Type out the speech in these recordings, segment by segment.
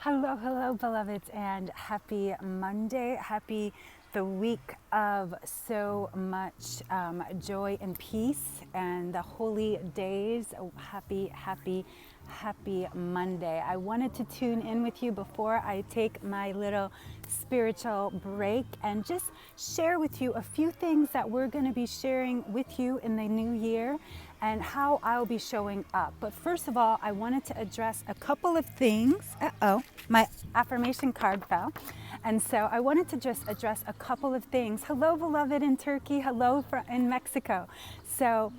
Hello, hello, beloveds, and happy Monday. Happy the week of so much joy and peace and the holy days. Oh, happy Monday. I wanted to tune in with you before I take my little spiritual break and just share with you a few things that we're going to be sharing with you in the new year and how I'll be showing up. But first of all, I wanted to address a couple of things. My affirmation card fell. And so I wanted to just address a couple of things. Hello, beloved in Turkey. Hello in Mexico. So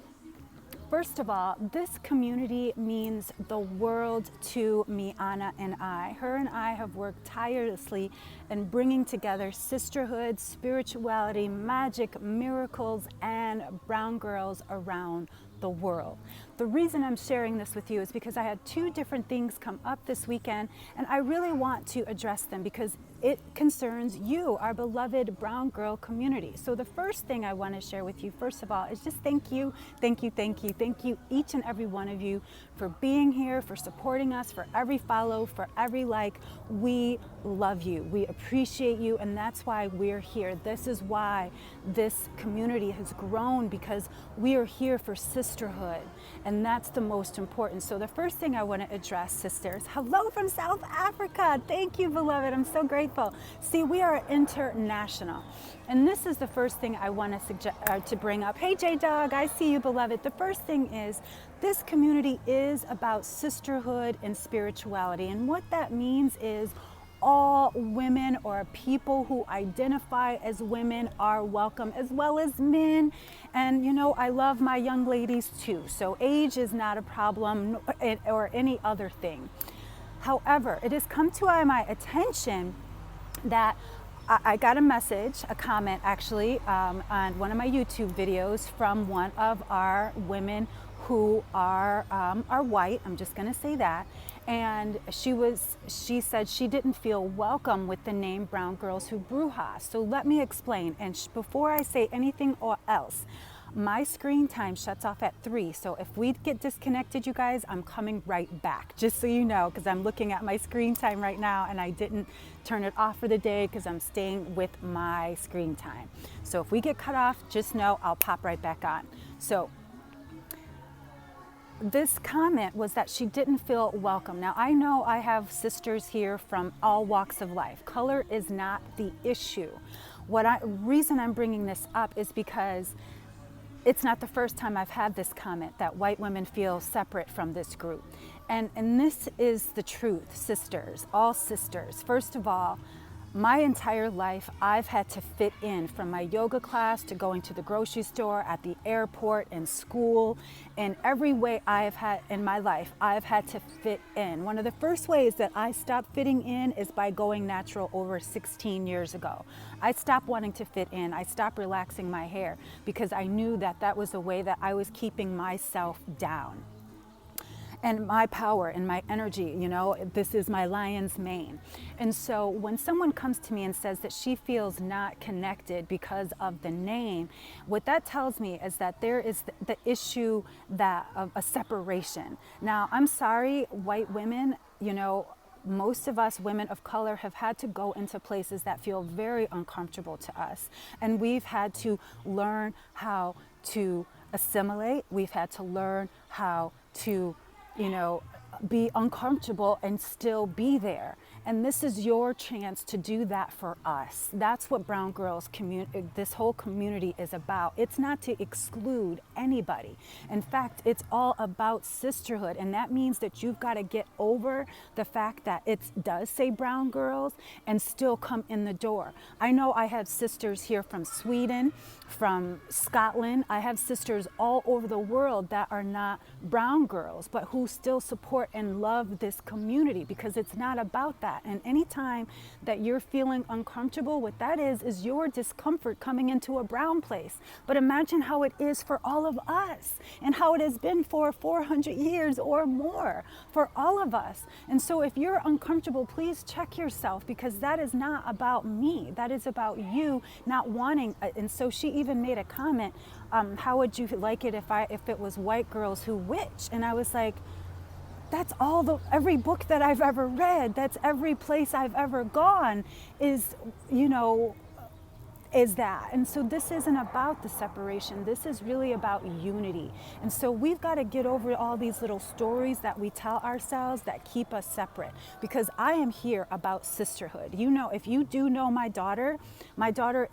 first of all, this community means the world to me, Anna and I. Her and I have worked tirelessly in bringing together sisterhood, spirituality, magic, miracles, and brown girls around the world. The reason I'm sharing this with you is because I had two different things come up this weekend, and I really want to address them because it concerns you, our beloved brown girl community. So the first thing I want to share with you, first of all, is just thank you, each and every one of you for being here, for supporting us, for every follow, for every like. We love you, we appreciate you, and that's why we're here. This is why this community has grown, because we are here for sisterhood, and that's the most important. So the first thing I want to address, sisters, hello from South Africa. Thank you, beloved. I'm so grateful. See, we are international. And this is the first thing I want to bring up. Hey, J-Dog, I see you, beloved. The first thing is this community is about sisterhood and spirituality. And what that means is all women or people who identify as women are welcome, as well as men. And you know, I love my young ladies too. So age is not a problem or any other thing. However, it has come to my attention that I got a message, a comment actually, on one of my YouTube videos from one of our women who are white. I'm just going to say that. And she said she didn't feel welcome with the name Brown Girls Who Bruja. So let me explain. And before I say anything else, my screen time shuts off at 3. So if we get disconnected, you guys, I'm coming right back, just so you know, because I'm looking at my screen time right now and I didn't turn it off for the day because I'm staying with my screen time. So if we get cut off, just know I'll pop right back on. So this comment was that she didn't feel welcome. Now, I know I have sisters here from all walks of life. Color is not the issue. Reason I'm bringing this up is because it's not the first time I've had this comment that white women feel separate from this group. And this is the truth, sisters, all sisters. First of all, my entire life, I've had to fit in, from my yoga class to going to the grocery store, at the airport, in school. In every way I've had in my life, I've had to fit in. One of the first ways that I stopped fitting in is by going natural over 16 years ago. I stopped wanting to fit in. I stopped relaxing my hair because I knew that that was a way that I was keeping myself down. And my power and my energy, you know, this is my lion's mane. And so when someone comes to me and says that she feels not connected because of the name, what that tells me is that there is the issue that of a separation. Now, I'm sorry, white women, you know, most of us women of color have had to go into places that feel very uncomfortable to us. And we've had to learn how to assimilate. We've had to learn how to, you know, be uncomfortable and still be there. And this is your chance to do that for us. That's what Brown Girls this whole community is about. It's not to exclude anybody. In fact, it's all about sisterhood. And that means that you've got to get over the fact that it does say Brown Girls and still come in the door. I know I have sisters here from Sweden, from Scotland. I have sisters all over the world that are not brown girls, but who still support and love this community, because it's not about that. And anytime that you're feeling uncomfortable, what that is your discomfort coming into a brown place. But imagine how it is for all of us, and how it has been for 400 years or more for all of us. And so if you're uncomfortable, please check yourself, because that is not about me. That is about you not wanting. And so she even made a comment, how would you like it if it was white girls who witch? And I was like, that's every book that I've ever read, that's every place I've ever gone is, is that. And so this isn't about the separation. This is really about unity. And so we've got to get over all these little stories that we tell ourselves that keep us separate, because I am here about sisterhood. If you do know my daughter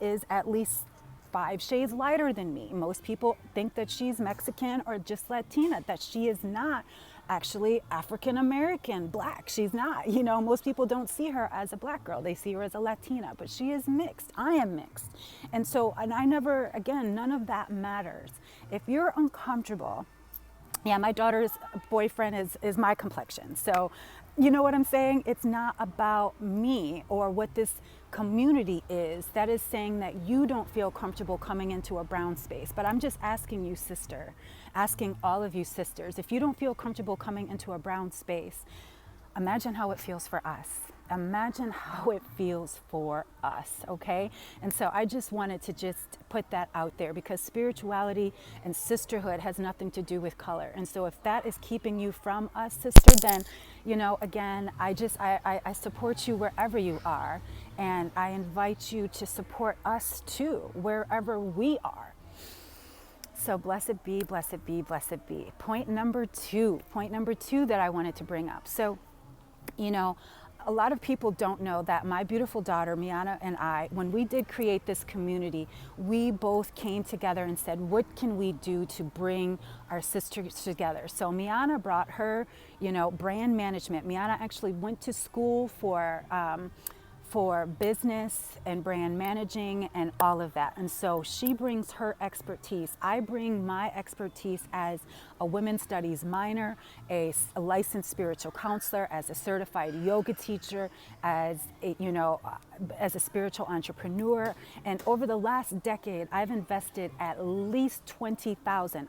is at least 5 shades lighter than me. Most people think that she's Mexican or just Latina, that she is not actually African American, Black. She's not. Most people don't see her as a Black girl. They see her as a Latina, but she is mixed. I am mixed. And I never, again, none of that matters. If you're uncomfortable, my daughter's boyfriend is my complexion. So, you know what I'm saying? It's not about me or what this community is that is saying that you don't feel comfortable coming into a brown space. But I'm just asking you, sister, asking all of you sisters, if you don't feel comfortable coming into a brown space, imagine how it feels for us. Imagine how it feels for us, okay? And so I just wanted to just put that out there, because spirituality and sisterhood has nothing to do with color. And so if that is keeping you from us, sister, then, again, I support you wherever you are. And I invite you to support us too, wherever we are. So blessed be, blessed be, blessed be. Point number two that I wanted to bring up. So, a lot of people don't know that my beautiful daughter, Miana, and I, when we did create this community, we both came together and said, what can we do to bring our sisters together? So Miana brought her, brand management. Miana actually went to school for business and brand managing and all of that. And so she brings her expertise. I bring my expertise as a women's studies minor, a licensed spiritual counselor, as a certified yoga teacher, as a spiritual entrepreneur. And over the last decade, I've invested at least $20,000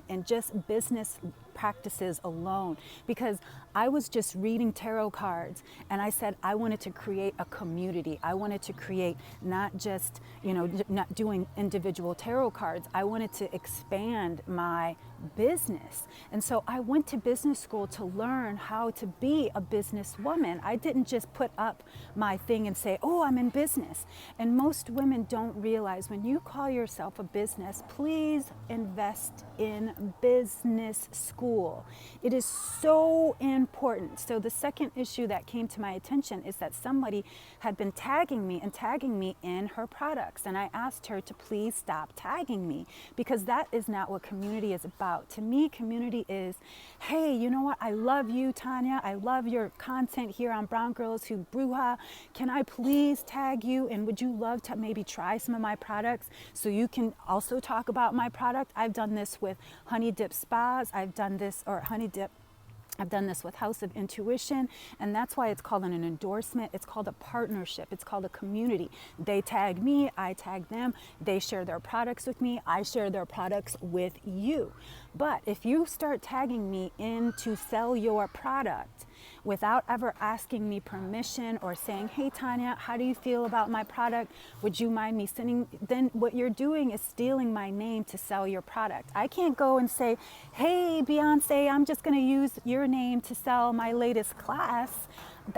in just business practices alone, because I was just reading tarot cards and I said I wanted to create a community. I wanted to create not just, not doing individual tarot cards. I wanted to expand my business. And so I went to business school to learn how to be a businesswoman. I didn't just put up my thing and say, oh, I'm in business. And most women don't realize, when you call yourself a business, please invest in business school. It is so important. So the second issue that came to my attention is that somebody had been tagging me in her products. And I asked her to please stop tagging me, because that is not what community is about. To me, community is, hey, you know what? I love you, Tanya. I love your content here on Brown Girls Who Bruja. Can I please tag you? And would you love to maybe try some of my products so you can also talk about my product? I've done this with Honey Dip Spas. I've done this with House of Intuition, and that's why it's called an endorsement. It's called a partnership. It's called a community. They tag me, I tag them. They share their products with me, I share their products with you. But if you start tagging me in to sell your product without ever asking me permission or saying, hey, Tanya, how do you feel about my product? Would you mind me sending? Then what you're doing is stealing my name to sell your product. I can't go and say, hey, Beyonce, I'm just going to use your name to sell my latest class.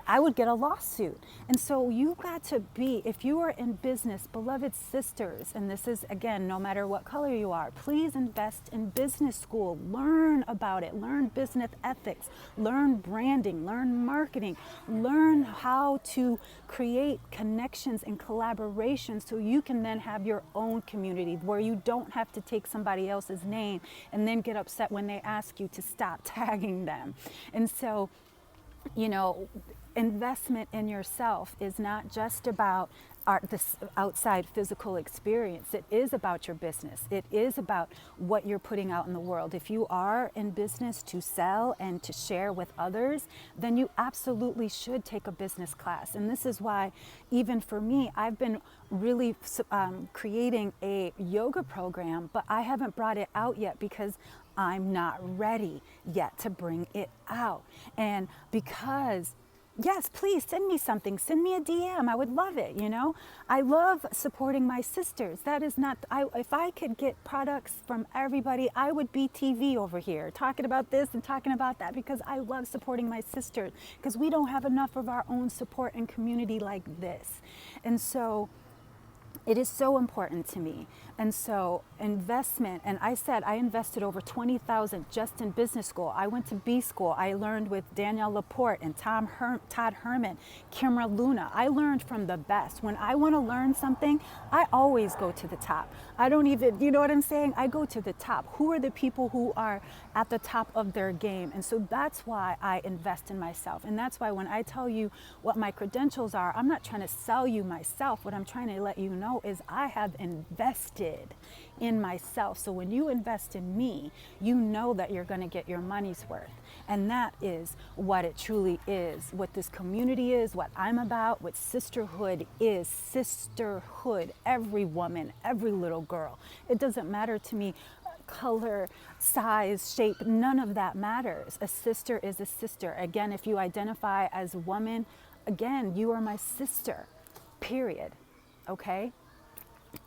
I would get a lawsuit. And so you've got to be, if you are in business, beloved sisters, and this is, again, no matter what color you are, please invest in business school. Learn about it. Learn business ethics. Learn branding. Learn marketing. Learn how to create connections and collaboration so you can then have your own community where you don't have to take somebody else's name and then get upset when they ask you to stop tagging them. And so, investment in yourself is not just about this outside physical experience. It is about your business. It is about what you're putting out in the world. If you are in business to sell and to share with others, then you absolutely should take a business class. And this is why, even for me, I've been really creating a yoga program, but I haven't brought it out yet because I'm not ready yet to bring it out. And because yes, please send me something. Send me a DM. I would love it. I love supporting my sisters. That is not, if I could get products from everybody, I would be TV over here talking about this and talking about that, because I love supporting my sisters, because we don't have enough of our own support and community like this. And so it is so important to me. And so investment, and I said I invested over 20,000 just in business school. I went to B school. I learned with Danielle Laporte and Todd Herman, Kimra Luna. I learned from the best. When I want to learn something, I always go to the top. I don't even, you know what I'm saying? I go to the top. Who are the people who are at the top of their game? And so that's why I invest in myself. And that's why when I tell you what my credentials are, I'm not trying to sell you myself. What I'm trying to let you know is I have invested in myself. So when you invest in me, you know that you're going to get your money's worth. And that is what it truly is, what this community is, what I'm about, what sisterhood is. Sisterhood, every woman, every little girl. It doesn't matter to me color, size, shape, none of that matters. A sister is a sister. Again, if you identify as a woman, again, you are my sister, period. Okay?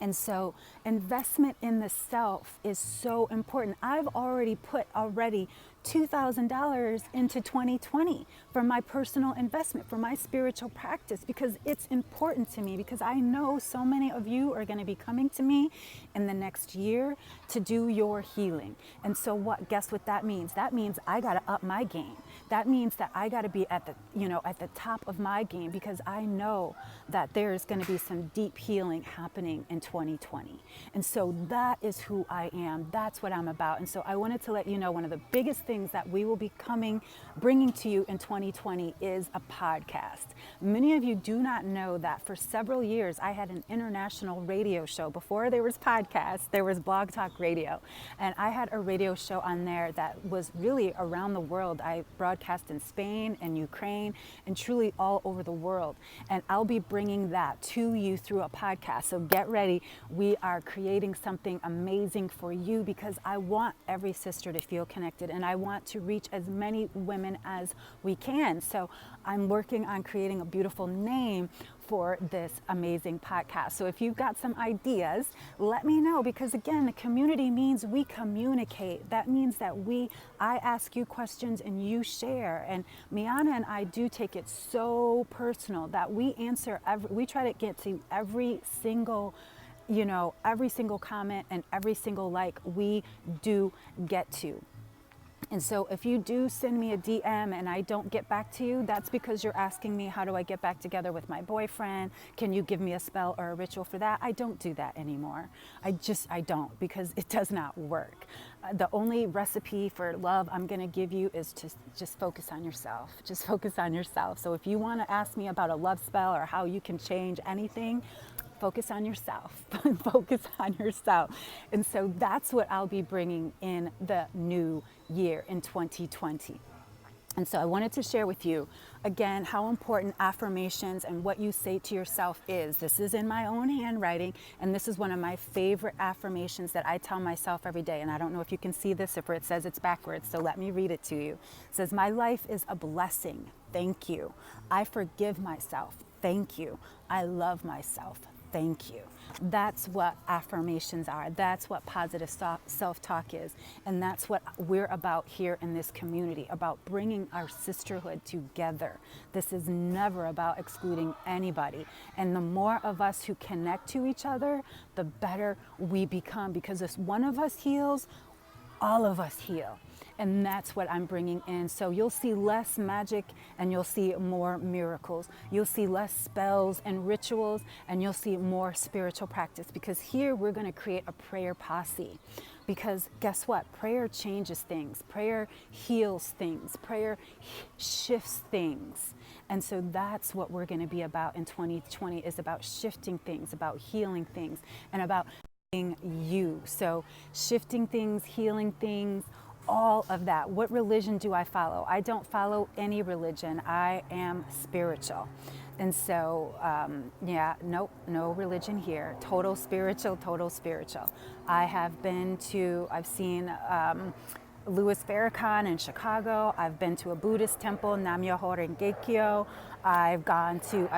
And so investment in the self is so important. I've already put $2,000 into 2020 for my personal investment, for my spiritual practice, because it's important to me, because I know so many of you are going to be coming to me in the next year to do your healing. And so guess what that means? That means I got to up my game. That means that I got to be at the top of my game, because I know that there's going to be some deep healing happening in 2020. And so that is who I am. That's what I'm about. And so I wanted to let you know, one of the biggest things that we will be bringing to you in 2020 is a podcast. Many of you do not know that for several years I had an international radio show. Before there was podcasts, there was Blog Talk Radio. And I had a radio show on there that was really around the world. I broadcast in Spain and Ukraine and truly all over the world. And I'll be bringing that to you through a podcast. So get ready. We are creating something amazing for you, because I want every sister to feel connected, and I want to reach as many women as we can. So I'm working on creating a beautiful name for this amazing podcast. So if you've got some ideas, let me know, because again, the community means we communicate. That means that I ask you questions and you share. And Miana and I do take it so personal that we try to get to every single comment and every single like we do get to. And so if you do send me a DM and I don't get back to you, that's because you're asking me, how do I get back together with my boyfriend? Can you give me a spell or a ritual for that? I don't do that anymore. I don't, because it does not work. The only recipe for love I'm going to give you is to just focus on yourself. Just focus on yourself. So if you want to ask me about a love spell or how you can change anything, focus on yourself. Focus on yourself. And so that's what I'll be bringing in the new year in 2020. And so I wanted to share with you, again, how important affirmations and what you say to yourself is. This is in my own handwriting, and this is one of my favorite affirmations that I tell myself every day. And I don't know if you can see this, if it says it's backwards, so let me read it to you. It says, my life is a blessing. Thank you. I forgive myself. Thank you. I love myself. Thank you. That's what affirmations are. That's what positive self-talk is. And that's what we're about here in this community, about bringing our sisterhood together. This is never about excluding anybody. And the more of us who connect to each other, the better we become, because if one of us heals, all of us heal. And that's what I'm bringing in. So you'll see less magic and you'll see more miracles. You'll see less spells and rituals, and you'll see more spiritual practice, because here we're going to create a prayer posse. Because guess what? Prayer changes things. Prayer heals things. Prayer shifts things. And so that's what we're going to be about in 2020, is about shifting things, about healing things, and about being you. So shifting things, healing things, all of that. What religion do I follow? I don't follow any religion. I am spiritual. And so, no religion here. Total spiritual, total spiritual. I've seen Louis Farrakhan in Chicago. I've been to a Buddhist temple, Nam-myoho Renge-kyo. I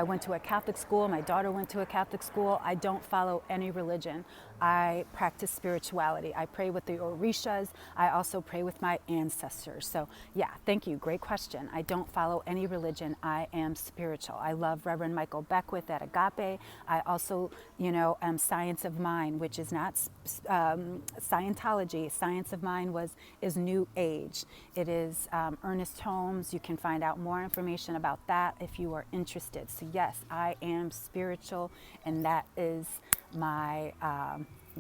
went to a Catholic school. My daughter went to a Catholic school. I don't follow any religion. I practice spirituality. I pray with the Orishas. I also pray with my ancestors. So yeah, thank you. Great question. I don't follow any religion. I am spiritual. I love Reverend Michael Beckwith at Agape. I also, am Science of Mind, which is not Scientology. Science of Mind is New Age. It is Ernest Holmes. You can find out more information about that if you are interested. So yes, I am spiritual, and that is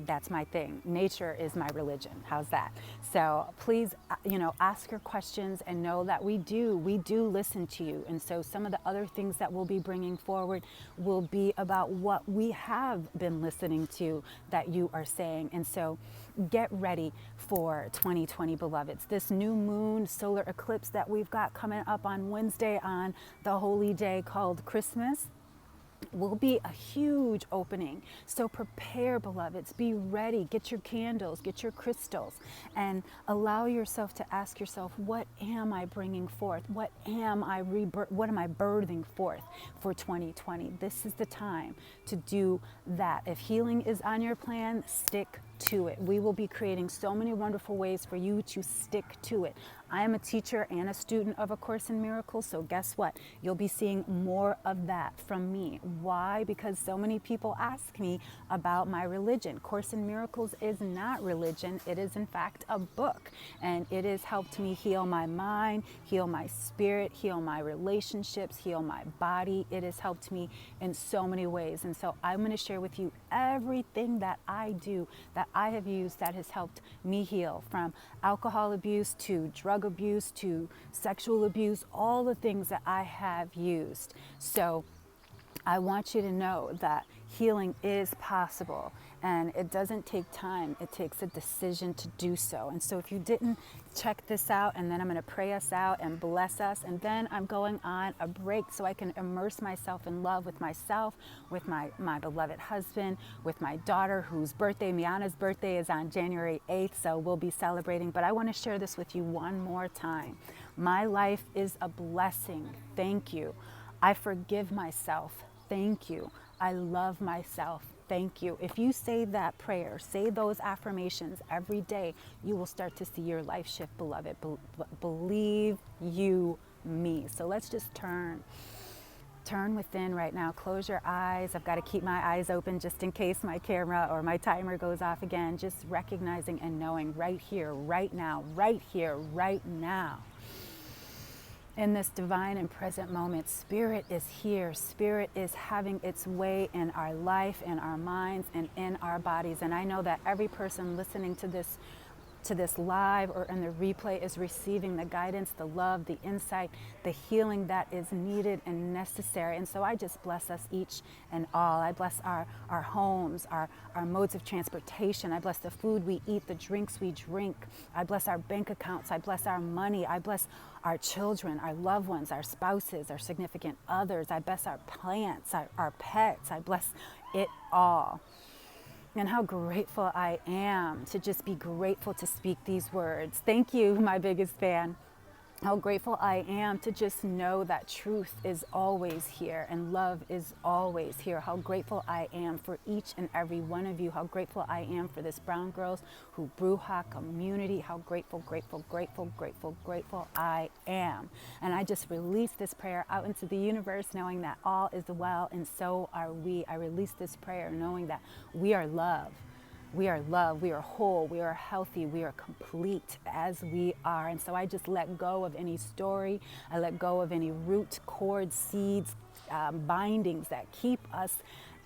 that's my thing. Nature is my religion. How's that? So please, ask your questions and know that we do listen to you. And so some of the other things that we'll be bringing forward will be about what we have been listening to that you are saying. And so get ready for 2020, beloveds. This new moon solar eclipse that we've got coming up on Wednesday on the holy day called Christmas will be a huge opening. So prepare, beloveds. Be ready. Get your candles, get your crystals, and allow yourself to ask yourself, what am I bringing forth? What am I birthing forth for 2020? This is the time to do that. If healing is on your plan, stick to it. We will be creating so many wonderful ways for you to stick to it. I am a teacher and a student of A Course in Miracles, so guess what? You'll be seeing more of that from me. Why? Because so many people ask me about my religion. Course in Miracles is not religion. It is in fact a book, and it has helped me heal my mind, heal my spirit, heal my relationships, heal my body. It has helped me in so many ways, and so I'm going to share with you everything that I do, that I have used, that has helped me heal, from alcohol abuse to drug abuse to sexual abuse, all the things that I have used. So I want you to know that healing is possible, and it doesn't take time. It takes a decision to do so. And so if you didn't check this out, and then I'm going to pray us out and bless us, and then I'm going on a break so I can immerse myself in love with myself, with my beloved husband, with my daughter, whose birthday, Miana's birthday, is on January 8th, so we'll be celebrating. But I want to share this with you one more time. My life is a blessing. Thank you. I forgive myself. Thank you. I love myself. Thank you. If you say that prayer, say those affirmations every day, you will start to see your life shift, beloved. Believe you me. So let's just turn within right now. Close your eyes. I've got to keep my eyes open just in case my camera or my timer goes off again. Just recognizing and knowing right here, right now, right here, right now. In this divine and present moment, Spirit is here. Spirit is having its way in our life, in our minds, and in our bodies. And I know that every person listening to this live or in the replay is receiving the guidance, the love, the insight, the healing that is needed and necessary. And so I just bless us each and all. I bless our homes, our modes of transportation. I bless the food we eat, the drinks we drink. I bless our bank accounts. I bless our money. I bless our children, our loved ones, our spouses, our significant others. I bless our plants, our pets. I bless it all. And how grateful I am to just be grateful to speak these words. Thank you, my biggest fan. How grateful I am to just know that truth is always here and love is always here. How grateful I am for each and every one of you. How grateful I am for this Brown Girls Who Bruja community. How grateful, grateful, grateful, grateful, grateful I am. And I just release this prayer out into the universe, knowing that all is well, and so are we. I release this prayer knowing that we are love. We are love, we are whole, we are healthy, we are complete as we are. And so I just let go of any story. I let go of any root, cord, seeds, bindings that keep us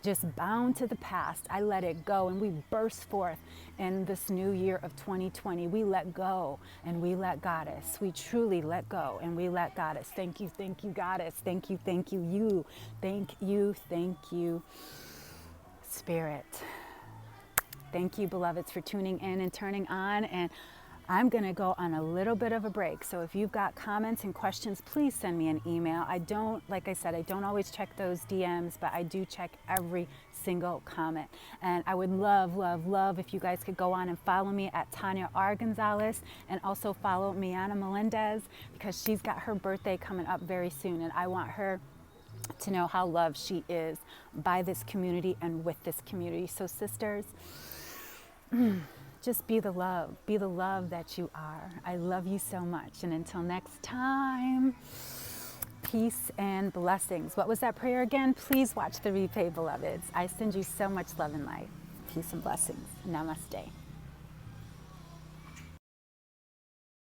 just bound to the past. I let it go, and we burst forth in this new year of 2020. We let go and we let Goddess. We truly let go and we let Goddess. Thank you, Goddess. Thank you, you. Thank you, Spirit. Thank you, beloveds, for tuning in and turning on. And I'm going to go on a little bit of a break. So if you've got comments and questions, please send me an email. I don't, like I said, I don't always check those DMs, but I do check every single comment. And I would love, love, love if you guys could go on and follow me at Tanya R. Gonzalez, and also follow Miana Melendez, because she's got her birthday coming up very soon, and I want her to know how loved she is by this community and with this community. So sisters, just be the love that you are. I love you so much. And until next time, peace and blessings. What was that prayer again? Please watch the replay, beloveds. I send you so much love and light. Peace and blessings. Namaste.